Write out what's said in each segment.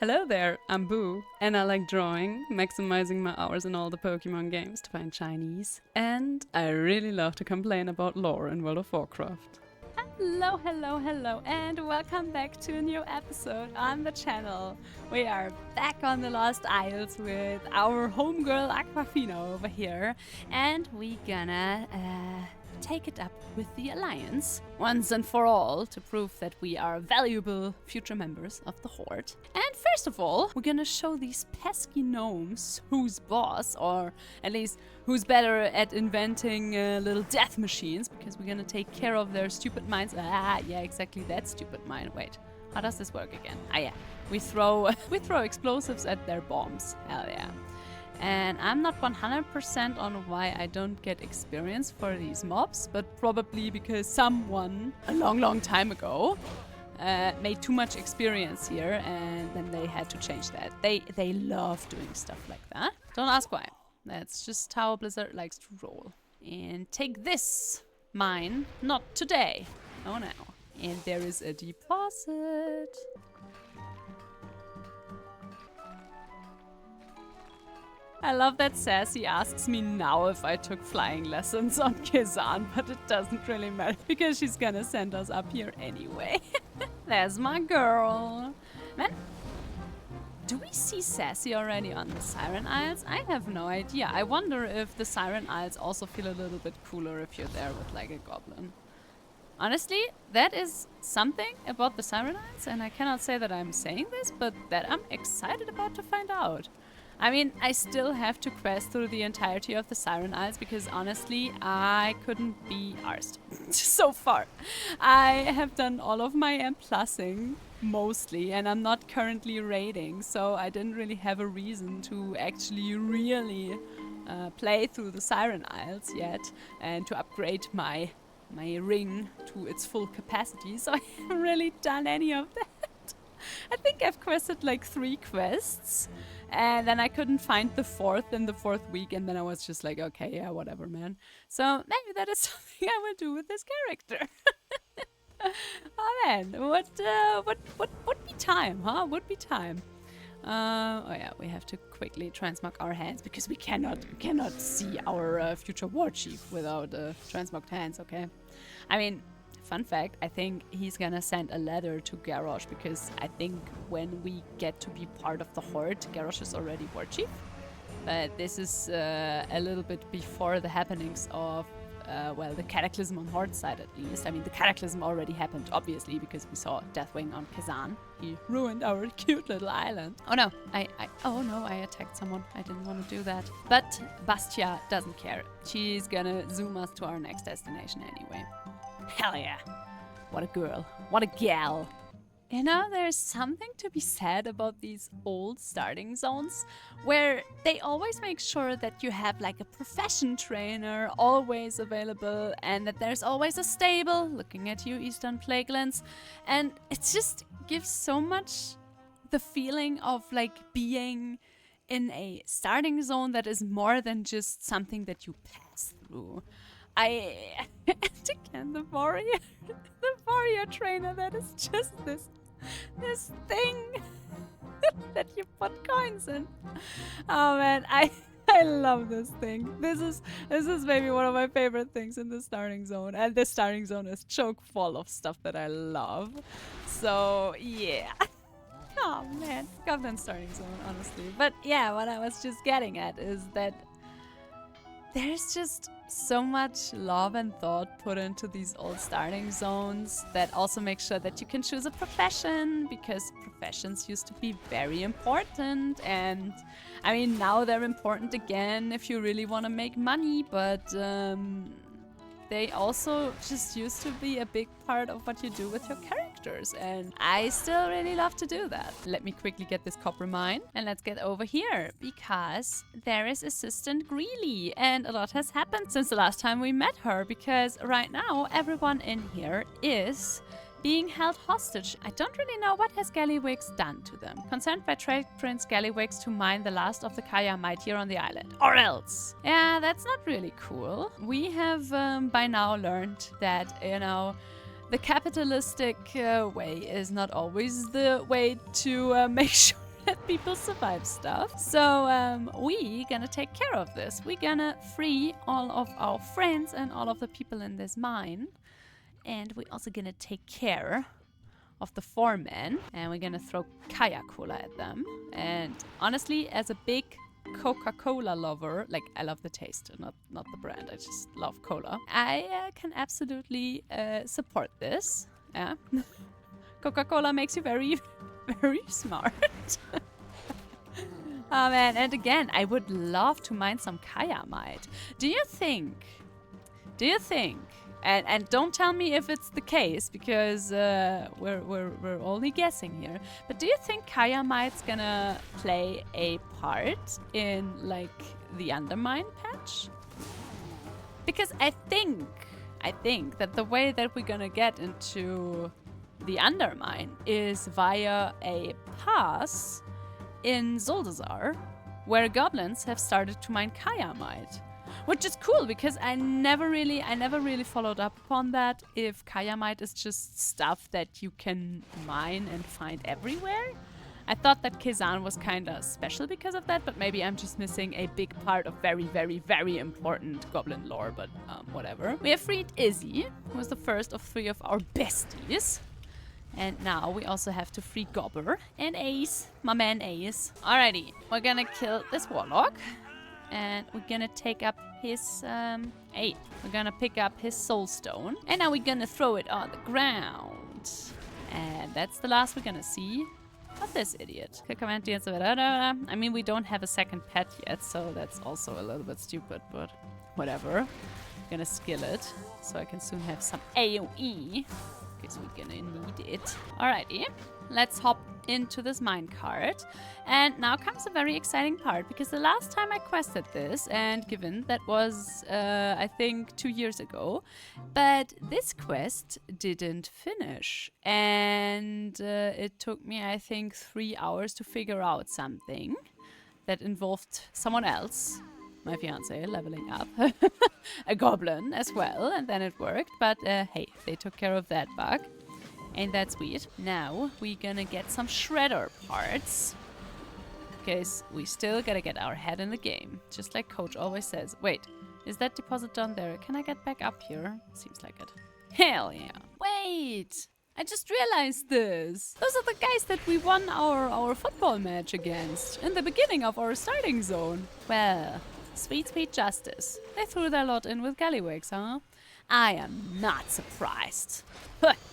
Hello there, I'm Boo, and I like drawing, maximizing my hours in all the Pokemon games to find Chinese, and I really love to complain about lore in World of Warcraft. Hello, and welcome back to a new episode on the channel. We are back on the Lost Isles with our homegirl Aquafina over here, and we gonna take it up with the Alliance once and for all to prove that we are valuable future members of the Horde. And first of all, we're gonna show these pesky gnomes who's boss, or at least who's better at inventing little death machines, because we're gonna take care of their stupid minds. Yeah, exactly that stupid mind. Wait, how does this work again? Yeah, we throw explosives at their bombs. Hell yeah. And I'm not 100% on why I don't get experience for these mobs, but probably because someone a long time ago made too much experience here, and then they had to change that. They love doing stuff like that. Don't ask why. That's just how Blizzard likes to roll. And take this, mine, not today. Oh no. And there is a deposit. I love that Sassy asks me now if I took flying lessons on Kezan, but it doesn't really matter because she's gonna send us up here anyway. There's my girl. Man, do we see Sassy already on the Siren Isles? I have no idea. I wonder if the Siren Isles also feel a little bit cooler if you're there with like a goblin. Honestly, that is something about the Siren Isles, and I cannot say that I'm saying this, but that I'm excited about to find out. I mean, I still have to quest through the entirety of the Siren Isles because honestly, I couldn't be arsed so far. I have done all of my M+ing mostly, and I'm not currently raiding, so I didn't really have a reason to actually really play through the Siren Isles yet and to upgrade my ring to its full capacity, so I haven't really done any of that. I think I've quested like 3 quests. And then I couldn't find the 4th in the 4th week, and then I was just like, okay, yeah, whatever, man. So maybe that is something I will do with this character. Oh man, what would be time, huh? Would be time. Oh yeah, we have to quickly transmog our hands because we cannot see our future war chief without transmogged hands. Okay, I mean. Fun fact, I think he's gonna send a letter to Garrosh because I think when we get to be part of the Horde, Garrosh is already war chief. But this is a little bit before the happenings of, well, the Cataclysm on Horde side at least. I mean, the Cataclysm already happened, obviously, because we saw Deathwing on Kezan. He ruined our cute little island. Oh no, I attacked someone. I didn't want to do that. But Bastia doesn't care. She's gonna zoom us to our next destination anyway. Hell yeah. What a girl. What a gal. You know, there's something to be said about these old starting zones where they always make sure that you have like a profession trainer always available and that there's always a stable, looking at you, Eastern Plaguelands, and it just gives so much the feeling of like being in a starting zone that is more than just something that you pass through. And again, the warrior trainer, that is just this thing that you put coins in. Oh man, I love this thing. This is maybe one of my favorite things in the starting zone, and this starting zone is chock full of stuff that I love. So yeah. Oh man, Goblin starting zone, honestly. But yeah, what I was just getting at is that there's just so much love and thought put into these old starting zones that also make sure that you can choose a profession, because professions used to be very important, and I mean now they're important again if you really want to make money, but they also just used to be a big part of what you do with your characters, and I still really love to do that. Let me quickly get this copper mine, and let's get over here, because there is Assistant Greeley, and a lot has happened since the last time we met her, because right now everyone in here is being held hostage. I don't really know what has Gallywix done to them. Concerned by Trade Prince Gallywix to mine the last of the Kaya might here on the island. Or else. Yeah, that's not really cool. We have by now learned that, you know, the capitalistic way is not always the way to make sure let people survive stuff. So we gonna take care of this. We gonna free all of our friends and all of the people in this mine. And we also gonna take care of the 4 men. And we're gonna throw Kaya Cola at them. And honestly, as a big Coca-Cola lover, like I love the taste, not the brand, I just love cola. I can absolutely support this. Yeah. Coca-Cola makes you very, very smart. Oh man, and again, I would love to mine some Kayamite. Do you think, and don't tell me if it's the case, because we're only guessing here, but do you think Kayamite's gonna play a part in, like, the Undermine patch? Because I think that the way that we're gonna get into the Undermine is via a pass in Zuldazar, where goblins have started to mine Kayamite. Which is cool, because I never really followed up upon that, if Kayamite is just stuff that you can mine and find everywhere. I thought that Kezan was kinda special because of that, but maybe I'm just missing a big part of very, very, very important goblin lore, but whatever. We have freed Izzy, who was the first of 3 of our besties. And now we also have to free Gobber and Ace, my man Ace. Alrighty, we're gonna kill this warlock. And we're gonna take up his, we're gonna pick up his soul stone. And now we're gonna throw it on the ground. And that's the last we're gonna see of this idiot. I mean, we don't have a second pet yet, so that's also a little bit stupid, but whatever. I'm gonna skill it, so I can soon have some AoE. Because we're gonna need it. Alrighty, let's hop into this minecart. And now comes a very exciting part, because the last time I quested this, and given that was, I think, 2 years ago, but this quest didn't finish. And it took me, I think, 3 hours to figure out something that involved someone else. My fiance leveling up a goblin as well, and then it worked. But hey, they took care of that bug. Ain't that sweet? Now we're gonna get some shredder parts, because we still gotta get our head in the game, just like Coach always says. Wait, is that deposit down there? Can I get back up here? Seems like it. Hell yeah. Wait, I just realized this. Those are the guys that we won our football match against in the beginning of our starting zone. Well, sweet, sweet justice. They threw their lot in with Gallywix, huh? I am not surprised.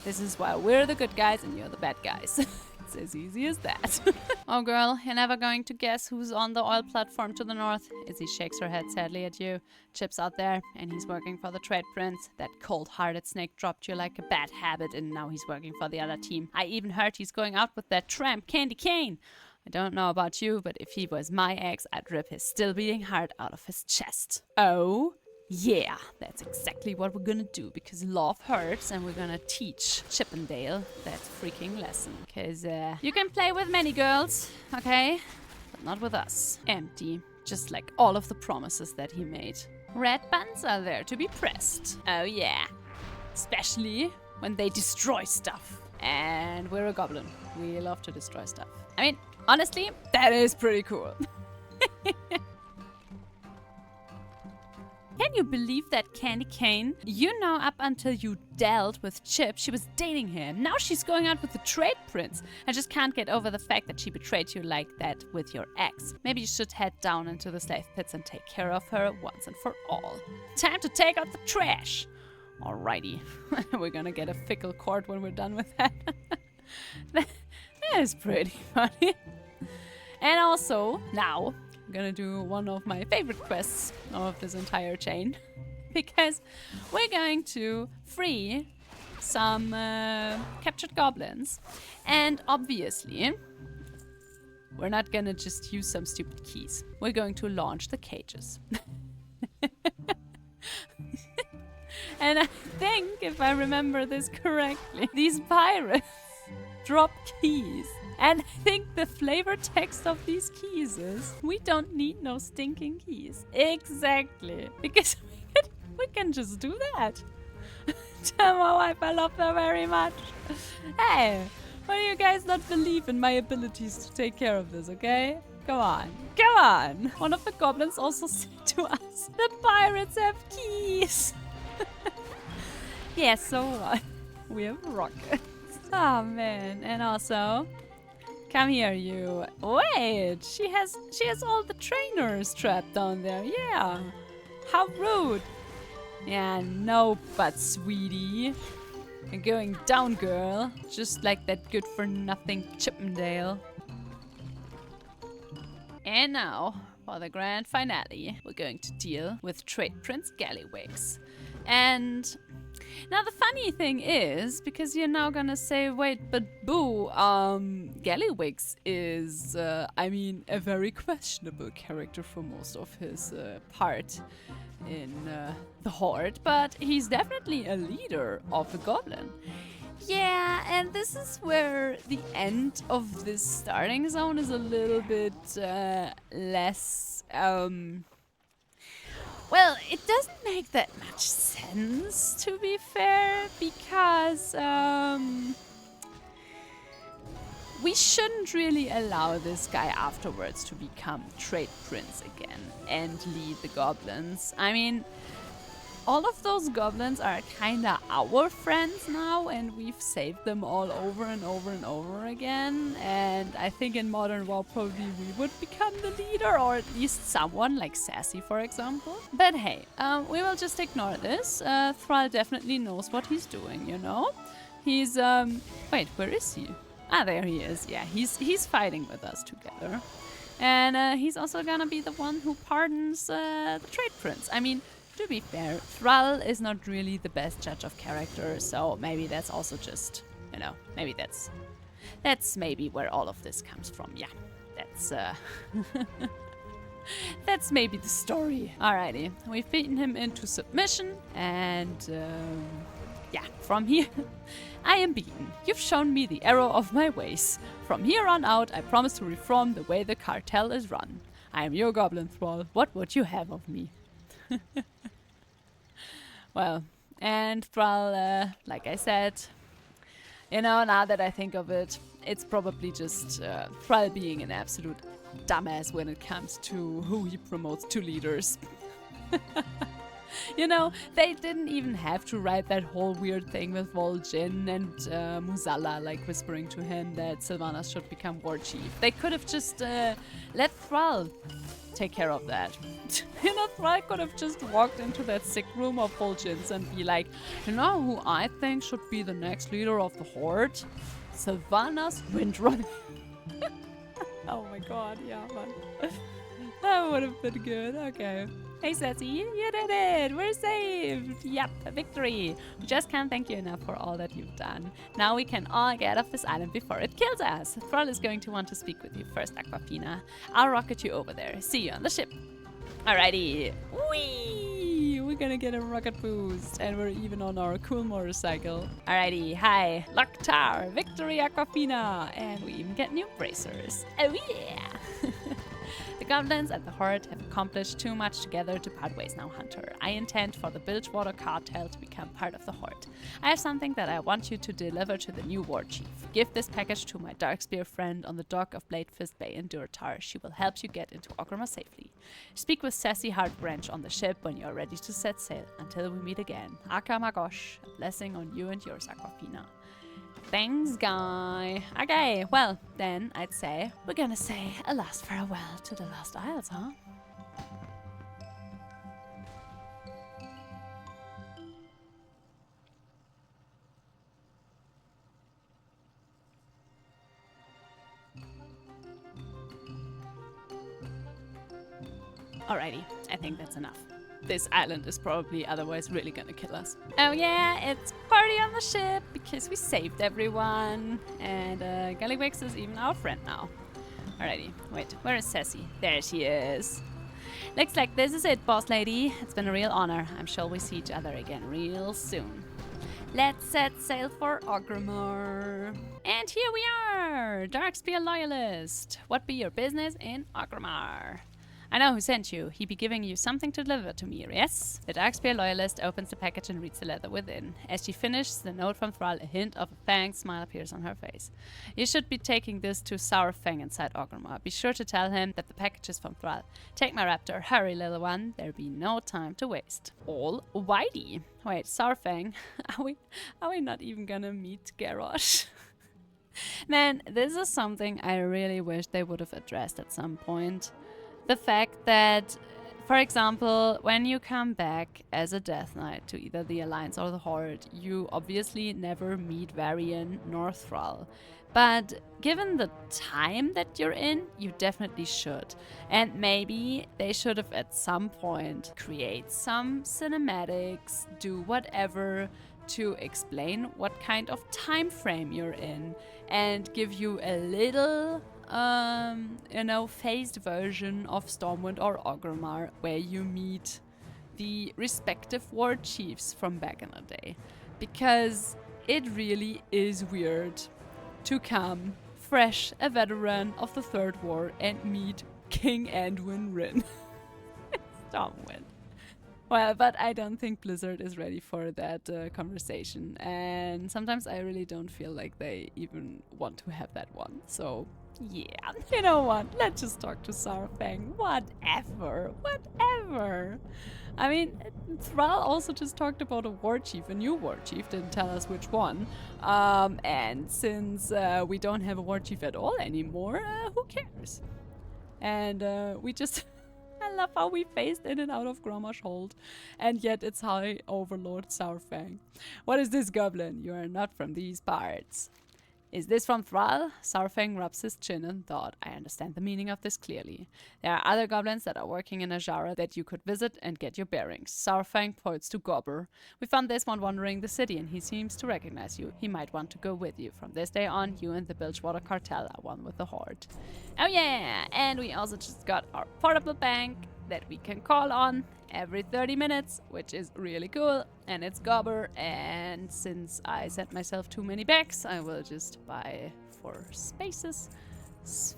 This is why we're the good guys and you're the bad guys. It's as easy as that. Oh girl, you're never going to guess who's on the oil platform to the north. Izzy shakes her head sadly at you. Chip's out there, and he's working for the Trade Prince. That cold-hearted snake dropped you like a bad habit, and now he's working for the other team. I even heard he's going out with that tramp, Candy Cane. I don't know about you, but if he was my ex, I'd rip his still beating heart out of his chest. Oh, yeah, that's exactly what we're gonna do, because love hurts, and we're gonna teach Chippendale that freaking lesson. Because you can play with many girls, okay? But not with us. Empty, just like all of the promises that he made. Red buttons are there to be pressed. Oh yeah, especially when they destroy stuff. And we're a goblin. We love to destroy stuff. I mean, honestly, that is pretty cool. Can you believe that, Candy Cane? You know, up until you dealt with Chip, she was dating him. Now she's going out with the Trade Prince. I just can't get over the fact that she betrayed you like that with your ex. Maybe you should head down into the slave pits and take care of her once and for all. Time to take out the trash. Alrighty. We're gonna get a fickle cord when we're done with that. That is pretty funny. And also, now, I'm gonna do one of my favorite quests of this entire chain, because we're going to free some captured goblins, and obviously we're not gonna just use some stupid keys. We're going to launch the cages. And I think, if I remember this correctly, these pirates drop keys. And I think the flavor text of these keys is, we don't need no stinking keys. Exactly. Because we can just do that. Tell my wife I love her very much. Hey, Why do you guys not believe in my abilities to take care of this, okay? Come on. Come on. One of the goblins also said to us, the pirates have keys. Yeah, so what? We have rockets. Oh, man. And also, come here, you. Wait, she has all the trainers trapped down there. Yeah. How rude. Yeah, no, but sweetie. You're going down, girl. Just like that good-for-nothing Chippendale. And now, for the grand finale, we're going to deal with Trade Prince Gallywix. And now the funny thing is, because you're now gonna say, wait, but Boo, Gallywix is, I mean, a very questionable character for most of his part in the Horde, but he's definitely a leader of the Goblin. Yeah, and this is where the end of this starting zone is a little bit less, well, it doesn't make that much sense, to be fair, because we shouldn't really allow this guy afterwards to become Trade Prince again and lead the goblins. I mean, all of those goblins are kinda our friends now, and we've saved them all over and over and over again. And I think in Modern WoW probably we would become the leader, or at least someone like Sassy, for example. But hey, we will just ignore this. Thrall definitely knows what he's doing, you know? He's, wait, where is he? Ah, there he is. Yeah, he's fighting with us together. And he's also gonna be the one who pardons the Trade Prince. I mean, to be fair, Thrall is not really the best judge of character, so maybe that's also just, you know, maybe that's maybe where all of this comes from. Yeah, that's that's maybe the story. Alrighty, we've beaten him into submission, and yeah, from here, I am beaten. You've shown me the error of my ways. From here on out, I promise to reform the way the cartel is run. I am your goblin thrall. What would you have of me? Well, and Thrall, like I said, you know, now that I think of it, it's probably just Thrall being an absolute dumbass when it comes to who he promotes to leaders. You know, they didn't even have to write that whole weird thing with Vol'jin and Muzalla, like whispering to him that Sylvanas should become war chief. They could have just let Thrall take care of that. You know, Thrall could have just walked into that sick room of Vol'jin's and be like, you know who I think should be the next leader of the Horde? Sylvanas Windrunner. Oh my god, yeah, man. That would have been good. Okay. Hey, Sassy, you did it! We're saved! Yep, a victory! We just can't thank you enough for all that you've done. Now we can all get off this island before it kills us. Thrall is going to want to speak with you first, Aquafina. I'll rocket you over there. See you on the ship. Alrighty. Whee! We're gonna get a rocket boost, and we're even on our cool motorcycle. Alrighty, hi, Loktar, victory, Aquafina! And we even get new bracers. Oh yeah! The goblins and the Horde have accomplished too much together to part ways now, Hunter. I intend for the Bilgewater cartel to become part of the Horde. I have something that I want you to deliver to the new war chief. Give this package to my Darkspear friend on the dock of Bladefist Bay in Durtar. She will help you get into Orgrimmar safely. Speak with Sassy Heartbranch on the ship when you are ready to set sail. Until we meet again. Aka Magosh, a blessing on you and yours, Aquafina. Thanks, guy. Okay, well, then I'd say we're gonna say a last farewell to the Lost Isles, huh? Alrighty, I think that's enough. This island is probably otherwise really gonna kill us. Oh yeah, it's party on the ship because we saved everyone. And Gallywix is even our friend now. Alrighty, wait, where is Sassy? There she is. Looks like this is it, boss lady. It's been a real honor. I'm sure we see each other again real soon. Let's set sail for Orgrimmar. And here we are, Darkspear Loyalist. What be your business in Orgrimmar? I know who sent you. He be giving you something to deliver to me, yes? The Darkspear loyalist opens the package and reads the letter within. As she finishes the note from Thrall, a hint of a fang smile appears on her face. You should be taking this to Sourfang inside Orgrimmar. Be sure to tell him that the package is from Thrall. Take my raptor. Hurry, little one. There be no time to waste. All whitey. Wait, Sourfang? Are we not even gonna meet Garrosh? Man, this is something I really wish they would have addressed at some point. The fact that, for example, when you come back as a Death Knight to either the Alliance or the Horde, you obviously never meet Varian nor Thrall. But given the time that you're in, you definitely should. And maybe they should have at some point create some cinematics, do whatever to explain what kind of time frame you're in and give you a little phased version of Stormwind or Orgrimmar where you meet the respective war chiefs from back in the day. Because it really is weird to come fresh, a veteran of the Third War, and meet King Anduin Rin. Stormwind. Well, but I don't think Blizzard is ready for that conversation. And sometimes I really don't feel like they even want to have that one. So, yeah. You know what? Let's just talk to Sourfang. Whatever. I mean, Thrall also just talked about a war chief, a new war chief, didn't tell us which one. And since we don't have a war chief at all anymore, who cares? And we just... I love how we phased in and out of Grommash Hold, and yet it's High Overlord Sourfang. What is this, goblin? You are not from these parts. Is this from Thrall? Sourfang rubs his chin in thought. I understand the meaning of this clearly. There are other goblins that are working in Ajara that you could visit and get your bearings. Sourfang points to Gobber. We found this one wandering the city and he seems to recognize you. He might want to go with you. From this day on, you and the Bilgewater cartel are one with the Horde. Oh yeah, and we also just got our portable bank that we can call on every 30 minutes, which is really cool, and it's Gobber, and since I sent myself too many bags, I will just buy 4 spaces,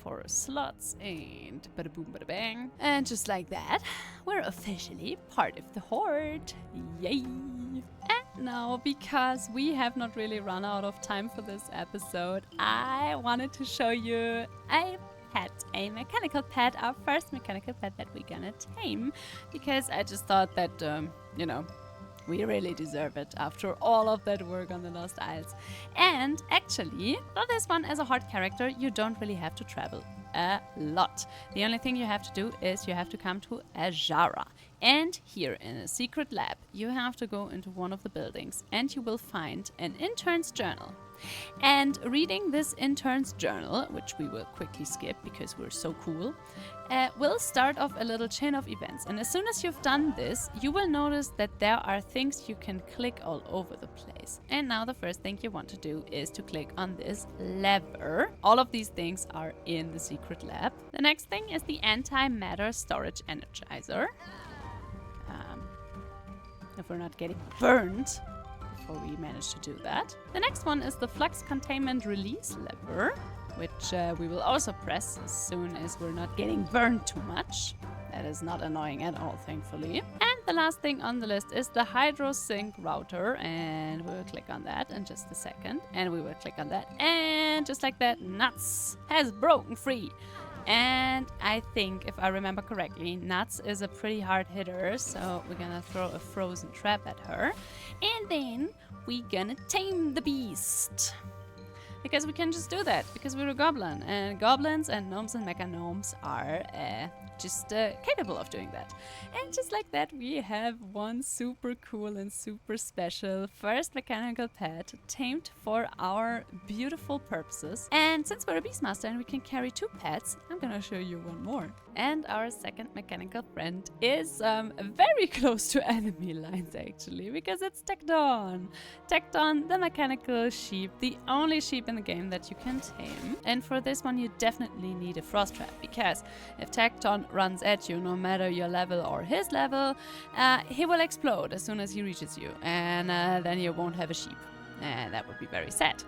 4 slots, and bada boom bada bang, and just like that, we're officially part of the Horde. Yay! And now, because we have not really run out of time for this episode, I wanted to show you a mechanical pet, our first mechanical pet that we're gonna tame, because I just thought that, we really deserve it after all of that work on the Lost Isles. And actually, for this one as a hard character, you don't really have to travel a lot. The only thing you have to do is you have to come to Ajara. And here in a secret lab, you have to go into one of the buildings and you will find an intern's journal. And reading this intern's journal, which we will quickly skip because we're so cool, will start off a little chain of events. And as soon as you've done this, you will notice that there are things you can click all over the place. And now the first thing you want to do is to click on this lever. All of these things are in the secret lab. The next thing is the antimatter storage energizer. If we're not getting burned before we manage to do that. The next one is the flux containment release lever, which we will also press as soon as we're not getting burned too much. That is not annoying at all, thankfully. And the last thing on the list is the hydrosync router, and we will click on that in just a second. And we will click on that, and just like that, Nuts has broken free. And I think, if I remember correctly, Nuts is a pretty hard hitter, so we're gonna throw a frozen trap at her. And then we're gonna tame the beast. Because we can just do that, because we're a goblin. And goblins and gnomes and mecha gnomes are just capable of doing that. And just like that, we have one super cool and super special first mechanical pet tamed for our beautiful purposes. And since we're a Beastmaster and we can carry 2 pets, I'm gonna show you one more. And our second mechanical friend is very close to enemy lines, actually, because it's Tecton. Tecton, the mechanical sheep, the only sheep in the game that you can tame. And for this one, you definitely need a frost trap, because if Tecton runs at you, no matter your level or his level, he will explode as soon as he reaches you, and then you won't have a sheep, and that would be very sad.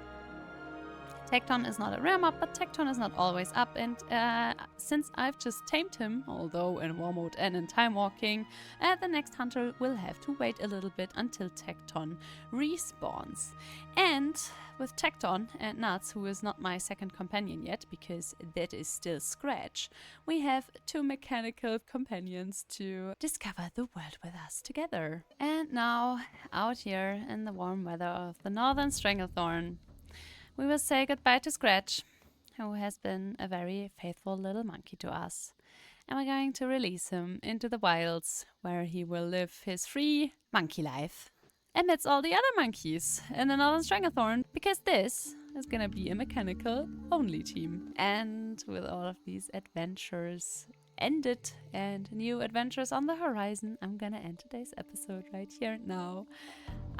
Tecton is not a rare mob, but Tecton is not always up, and since I've just tamed him, although in war mode and in time walking, the next hunter will have to wait a little bit until Tecton respawns. And with Tecton and Nuts, who is not my second companion yet, because that is still Scratch, we have 2 mechanical companions to discover the world with us together. And now, out here in the warm weather of the Northern Stranglethorn, we will say goodbye to Scratch, who has been a very faithful little monkey to us. And we're going to release him into the wilds, where he will live his free monkey life amidst all the other monkeys in the Northern Stranglethorn, because this is gonna be a mechanical only team. And with all of these adventures ended and new adventures on the horizon, I'm gonna end today's episode right here now.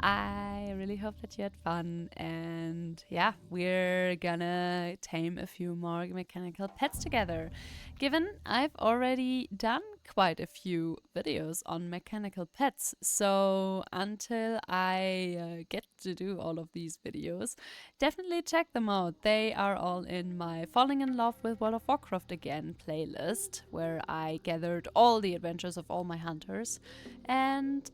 I really hope that you had fun, and yeah, we're gonna tame a few more mechanical pets together. Given I've already done quite a few videos on mechanical pets, so until I get to do all of these videos, definitely check them out. They are all in my Falling in Love with World of Warcraft Again playlist, where I gathered all the adventures of all my hunters, and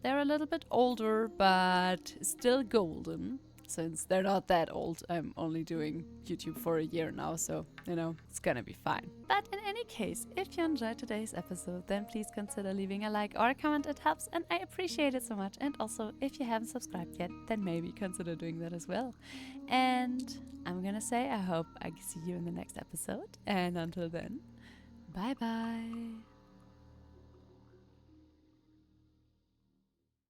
they're a little bit older, but still golden, since they're not that old. I'm only doing YouTube for a year now, so, you know, it's gonna be fine. But in any case, if you enjoyed today's episode, then please consider leaving a like or a comment. It helps, and I appreciate it so much. And also, if you haven't subscribed yet, then maybe consider doing that as well. And I'm gonna say I hope I see you in the next episode, and until then, bye bye.